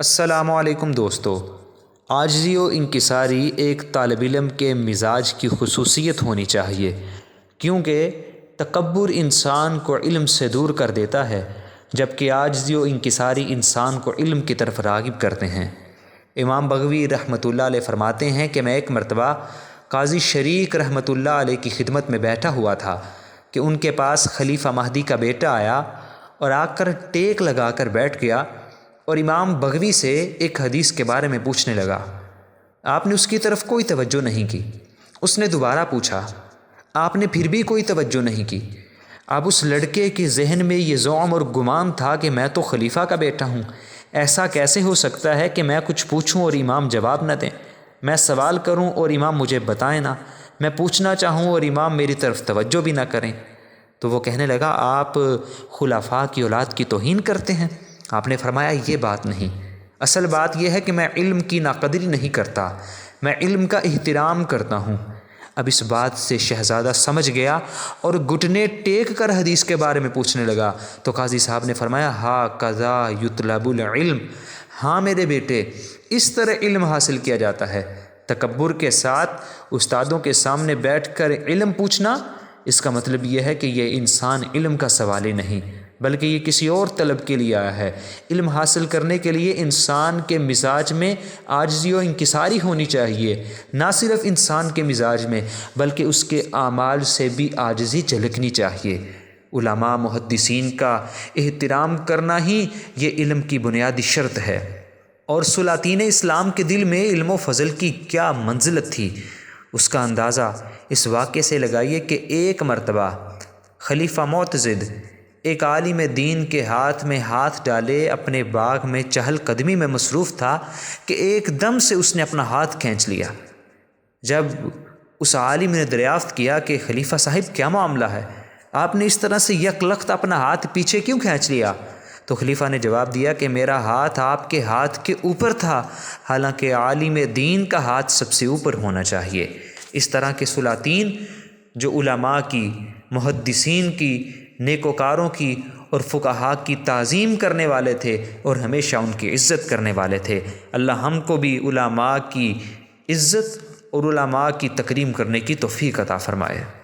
السلام علیکم دوستو۔ عاجزی و انکساری ایک طالب علم کے مزاج کی خصوصیت ہونی چاہیے، کیونکہ تکبر انسان کو علم سے دور کر دیتا ہے، جبکہ عاجزی و انکساری انسان کو علم کی طرف راغب کرتے ہیں۔ امام بغوی رحمۃ اللہ علیہ فرماتے ہیں کہ میں ایک مرتبہ قاضی شریک رحمۃ اللہ علیہ کی خدمت میں بیٹھا ہوا تھا کہ ان کے پاس خلیفہ مہدی کا بیٹا آیا اور آ کر ٹیک لگا کر بیٹھ گیا اور امام بغوی سے ایک حدیث کے بارے میں پوچھنے لگا۔ آپ نے اس کی طرف کوئی توجہ نہیں کی۔ اس نے دوبارہ پوچھا، آپ نے پھر بھی کوئی توجہ نہیں کی۔ اب اس لڑکے کے ذہن میں یہ زعم اور گمان تھا کہ میں تو خلیفہ کا بیٹا ہوں، ایسا کیسے ہو سکتا ہے کہ میں کچھ پوچھوں اور امام جواب نہ دیں، میں سوال کروں اور امام مجھے بتائیں نہ، میں پوچھنا چاہوں اور امام میری طرف توجہ بھی نہ کریں۔ تو وہ کہنے لگا، آپ خلفاء کی اولاد کی توہین کرتے ہیں۔ آپ نے فرمایا، یہ بات نہیں، اصل بات یہ ہے کہ میں علم کی ناقدری نہیں کرتا، میں علم کا احترام کرتا ہوں۔ اب اس بات سے شہزادہ سمجھ گیا اور گھٹنے ٹیک کر حدیث کے بارے میں پوچھنے لگا۔ تو قاضی صاحب نے فرمایا، ھٰکذا یطلب العلم، ہاں میرے بیٹے، اس طرح علم حاصل کیا جاتا ہے۔ تکبر کے ساتھ استادوں کے سامنے بیٹھ کر علم پوچھنا، اس کا مطلب یہ ہے کہ یہ انسان علم کا سوال ہی نہیں بلکہ یہ کسی اور طلب کے لیے آیا ہے۔ علم حاصل کرنے کے لیے انسان کے مزاج میں عاجزی و انکساری ہونی چاہیے، نہ صرف انسان کے مزاج میں بلکہ اس کے اعمال سے بھی عاجزی جھلکنی چاہیے۔ علماء محدثین کا احترام کرنا ہی یہ علم کی بنیادی شرط ہے۔ اور سلاطین اسلام کے دل میں علم و فضل کی کیا منزلت تھی، اس کا اندازہ اس واقعے سے لگائیے کہ ایک مرتبہ خلیفہ معتضد ایک عالم دین کے ہاتھ میں ہاتھ ڈالے اپنے باغ میں چہل قدمی میں مصروف تھا کہ ایک دم سے اس نے اپنا ہاتھ کھینچ لیا۔ جب اس عالم نے دریافت کیا کہ خلیفہ صاحب کیا معاملہ ہے، آپ نے اس طرح سے یک لخت اپنا ہاتھ پیچھے کیوں کھینچ لیا؟ تو خلیفہ نے جواب دیا کہ میرا ہاتھ آپ کے ہاتھ کے اوپر تھا، حالانکہ عالم دین کا ہاتھ سب سے اوپر ہونا چاہیے۔ اس طرح کے سلاطین جو علماء کی، محدثین کی، نیکوکاروں کی اور فقہاء کی تعظیم کرنے والے تھے اور ہمیشہ ان کی عزت کرنے والے تھے۔ اللہ ہم کو بھی علماء کی عزت اور علماء کی تکریم کرنے کی توفیق عطا فرمائے۔